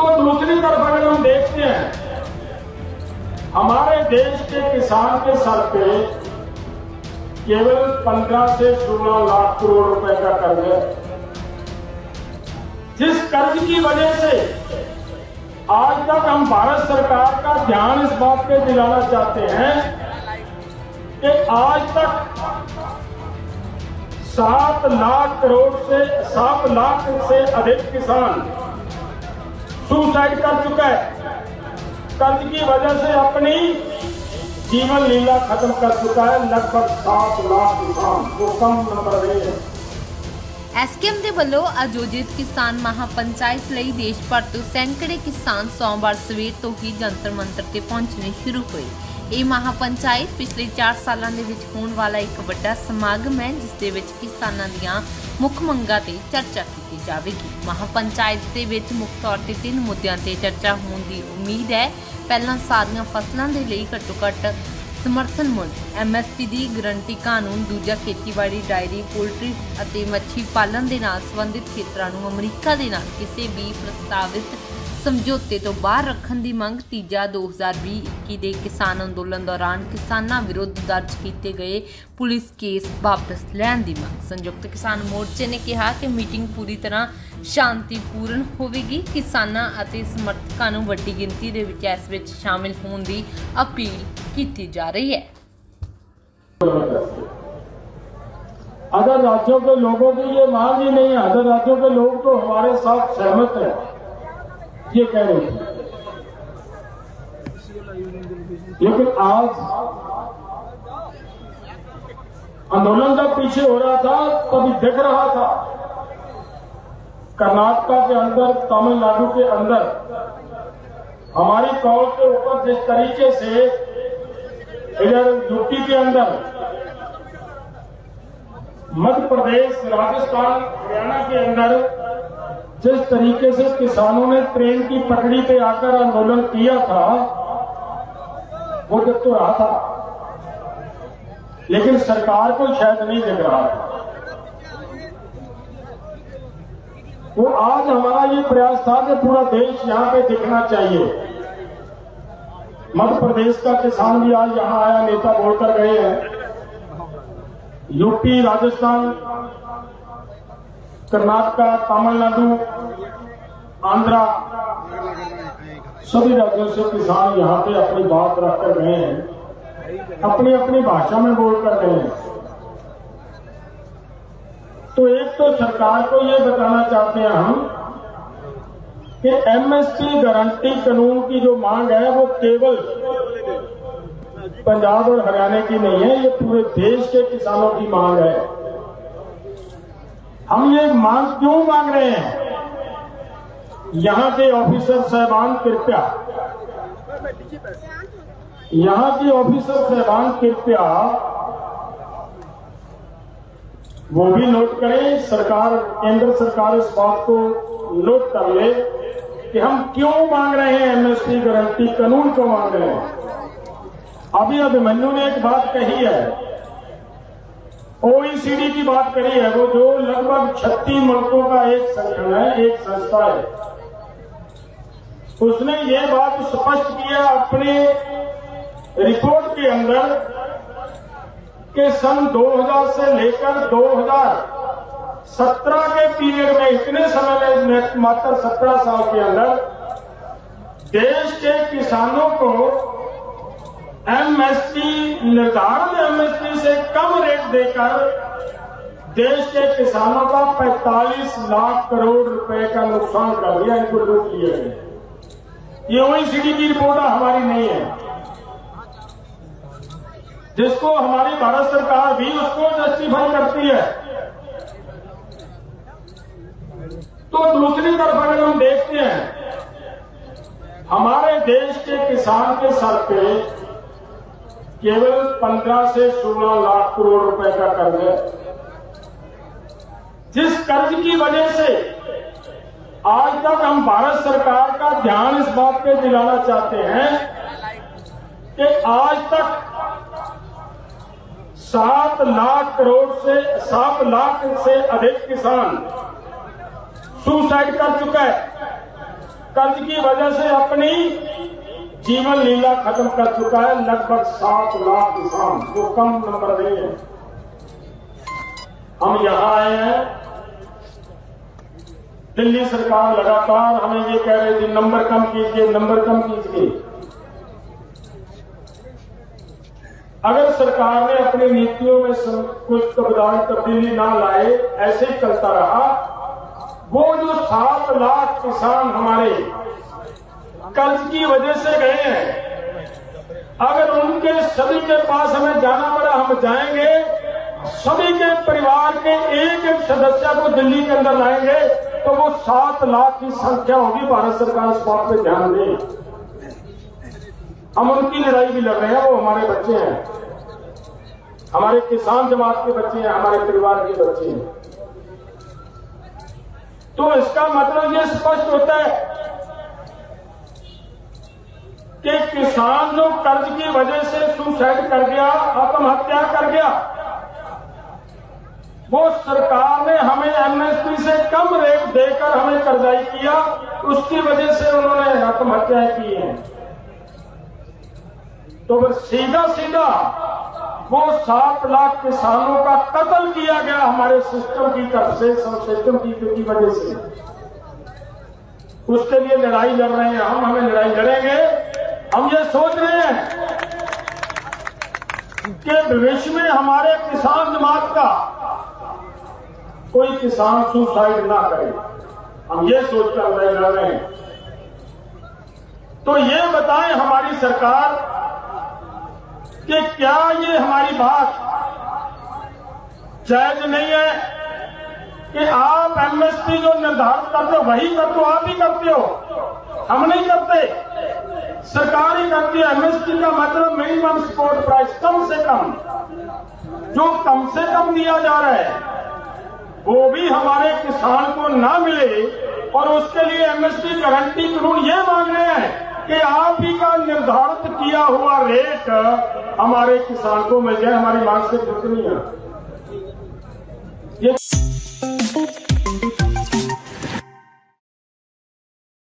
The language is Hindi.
तो दूसरी तरफ अगर हम देखते हैं, हमारे देश के किसान के सर पे केवल 15 से 16 लाख करोड़ रुपए का कर्ज है, जिस कर्ज की वजह से आज तक हम भारत सरकार का ध्यान इस बात पे दिलाना चाहते हैं कि आज तक 7 लाख से अधिक किसान सुसाइड कर चुका है। कर्ज की वजह से अपनी जीवन लीला खत्म कर चुका है। लगभग 7 लाख किसान, वो कम नंबर नहीं है। एसकेएम ਦੇ ਵੱਲੋਂ ਆਯੋਜਿਤ ਕਿਸਾਨ ਮਹਾਪੰਚਾਇਤ ਲਈ ਦੇਸ਼ ਭਰ ਤੋਂ ਸੈਂਕੜੇ ਕਿਸਾਨ ਸੋਮਵਾਰ ਸਵੇਰ ਤੋਂ ਹੀ ਜੰਤਰ ਮੰਤਰ ਤੇ ਪਹੁੰਚਣੇ ਸ਼ੁਰੂ ਹੋਏ। ਇਹ ਮਹਾਪੰਚਾਇਤ ਪਿਛਲੇ 4 ਸਾਲਾਂ ਦੇ ਵਿੱਚ ਹੋਣ ਵਾਲਾ ਇੱਕ ਵੱਡਾ ਸਮਾਗਮ ਹੈ, ਜਿਸ ਦੇ ਵਿੱਚ ਕਿਸਾਨਾਂ ਦੀਆਂ ਮੁੱਖ ਮੰਗਾਂ ਤੇ ਚਰਚਾ ਕੀਤੀ ਜਾਵੇਗੀ। ਮਹਾਪੰਚਾਇਤ ਦੇ ਵਿੱਚ ਮੁੱਖ ਤੌਰ ਤੇ 3 ਮੁੱਦਿਆਂ ਤੇ ਚਰਚਾ ਹੋਣ ਦੀ ਉਮੀਦ ਹੈ। ਪਹਿਲਾਂ ਸਾਰੀਆਂ ਫਸਲਾਂ ਦੇ ਲਈ ਘੱਟੋ-ਘੱਟ ਸਮਰਥਨ ਮੁੱਲ, MSP ਦੀ ਗਰੰਟੀ ਕਾਨੂੰਨ, ਦੂਜਾ ਖੇਤੀਬਾੜੀ, ਡਾਇਰੀ, ਪੋਲਟਰੀ ਅਤੇ ਮੱਛੀ ਪਾਲਣ ਦੇ ਨਾਲ ਸੰਬੰਧਿਤ ਖੇਤਰਾਂ ਨੂੰ ਅਮਰੀਕਾ ਦੇ ਨਾਲ ਕਿਸੇ ਵੀ ਪ੍ਰਸਤਾਵਿਤ ਸਮਝੌਤੇ ਤੋਂ ਬਾਹਰ ਰੱਖਣ ਦੀ ਮੰਗ, ਤੀਜਾ 2020-21 ਦੇ ਕਿਸਾਨ ਅੰਦੋਲਨ ਦੌਰਾਨ ਕਿਸਾਨਾਂ ਵਿਰੁੱਧ ਦਰਜ ਕੀਤੇ ਗਏ ਪੁਲਿਸ ਕੇਸ ਵਾਪਸ ਲੈਣ ਦੀ ਮੰਗ। ਸੰਯੁਕਤ ਕਿਸਾਨ ਮੋਰਚੇ ਨੇ ਕਿਹਾ ਕਿ ਮੀਟਿੰਗ ਪੂਰੀ ਤਰ੍ਹਾਂ ਸ਼ਾਂਤੀਪੂਰਨ ਹੋਵੇਗੀ। ਕਿਸਾਨਾਂ ਅਤੇ ਸਮਰਥਕਾਂ ਨੂੰ ਵੱਡੀ ਗਿਣਤੀ ਦੇ ਵਿੱਚ ਇਸ ਵਿੱਚ ਸ਼ਾਮਿਲ ਹੋਣ ਦੀ ਅਪੀਲ ਕੀਤੀ ਜਾ ਰਹੀ ਹੈ। अदर राज्यों के लोगों की ये मांग ही नहीं है। अदर राज्यों के लोग तो हमारे साथ सहमत हैं, ये कह रहे थे। लेकिन आज आंदोलन जब पीछे हो रहा था तभी दिख रहा था कर्नाटका के अंदर, तमिलनाडु के अंदर हमारी कॉल के ऊपर जिस तरीके से इधर यूपी के अंदर, मध्य प्रदेश, राजस्थान, हरियाणा के अंदर जिस तरीके से किसानों ने ट्रेन की पटरी पे आकर आंदोलन किया था, वो दिख तो रहा था, लेकिन सरकार को शायद नहीं दिख रहा था। वो आज हमारा ये प्रयास था कि पूरा देश यहां पे दिखना चाहिए। मध्य प्रदेश का किसान भी आज यहां आया, नेता बोलकर गए हैं। यूपी, राजस्थान, कर्नाटका, तमिलनाडु, आंध्रा, सभी राज्यों से किसान यहां पे अपनी बात रखकर गए हैं, अपनी अपनी भाषा में बोलकर गए हैं। तो एक तो सरकार को ये बताना चाहते हैं हम कि MSP गारंटी कानून की जो मांग है वो केवल पंजाब और हरियाणा की नहीं है, ये पूरे देश के किसानों की मांग है। हम ये मांग क्यों मांग रहे हैं? यहां के ऑफिसर साहबान कृपया, यहां के ऑफिसर साहबान कृपया वो भी नोट करें, सरकार, केंद्र सरकार इस बात को नोट कर ले कि हम क्यों मांग रहे हैं MSP गारंटी कानून को मांग रहे हैं। अभी अभिमन्यु ने एक बात कही है, OECD की बात करी है, वो जो लगभग 36 मुल्कों का एक संगठन है, एक संस्था है। उसने ये बात स्पष्ट किया अपने रिपोर्ट के अंदर कि सन 2000 से लेकर 2017 के पीरियड में, इतने समय में, मात्र 17 साल के अंदर देश के किसानों को MSP, निर्धारित MSP से कम रेट देकर देश के किसानों का 45 लाख करोड़ रुपए का नुकसान कर दिया, इनको लूट लिया है। ये OECD की रिपोर्ट हमारी नहीं है, जिसको हमारी भारत सरकार भी उसको जस्टिफाई करती है। तो दूसरी तरफ अगर हम देखते हैं, हमारे देश के किसान के सर पे केवल 15 से 16 लाख करोड़ रुपए का कर्ज है, जिस कर्ज की वजह से आज तक हम भारत सरकार का ध्यान इस बात पे दिलाना चाहते हैं कि आज तक 7 लाख से अधिक किसान सुसाइड कर चुका है। कर्ज की वजह से अपनी जीवन लीला खत्म कर चुका है। लगभग 7 लाख किसान, जो कम नंबर नहीं है। हम यहां आए हैं, दिल्ली सरकार लगातार हमें ये कह रही थी नंबर कम कीजिए, नंबर कम कीजिए। अगर सरकार ने अपनी नीतियों में कुछ तब्दीली ना लाए, ऐसे ही चलता रहा, वो जो 7 लाख किसान हमारे कर्ज की वजह से गए हैं, अगर उनके सभी के पास हमें जाना पड़ा, हम जाएंगे, सभी के परिवार के एक एक सदस्य को दिल्ली के अंदर लाएंगे, तो वो 7 लाख की संख्या होगी। भारत सरकार इस बात पे ध्यान दे। हम उनकी लड़ाई भी लड़ रहे हैं, वो हमारे बच्चे हैं, हमारे किसान जमात के बच्चे हैं, हमारे परिवार के बच्चे हैं। तो इसका मतलब ये स्पष्ट होता है कि किसान जो कर्ज की वजह से सुसाइड कर गया, आत्महत्या कर गया, वो सरकार ने हमें एमएसपी से कम रेट देकर हमें कर्जाई किया, उसकी वजह से उन्होंने आत्महत्याएं की हैं। तो बस सीधा सीधा वो 7 लाख किसानों का कत्ल किया गया हमारे सिस्टम की तरफ से, सिस्टम की वजह से। उसके लिए लड़ाई लड़ रहे हैं हम, हमें लड़ाई लड़ेंगे। हम ये सोच रहे हैं कि भविष्य में हमारे किसान जमात का कोई किसान सुसाइड ना करे, हम ये सोचकर लड़ाई लड़ रहे हैं। तो ये बताएं हमारी सरकार कि क्या ये हमारी बात जायज नहीं है कि आप एमएसपी जो निर्धारित करते हो वही करते हो, आप ही करते हो, हम नहीं करते, सरकार ही करती है। एमएसपी का मतलब मिनिमम सपोर्ट प्राइस, कम से कम, जो कम से कम दिया जा रहा है वो भी हमारे किसान को ना मिले, और उसके लिए एमएसपी गारंटी कानून ये मांग रहे हैं कि आप ही का निर्धारित किया हुआ रेट हमारे किसान को मिल जाए। हमारी मांग से कितनी है?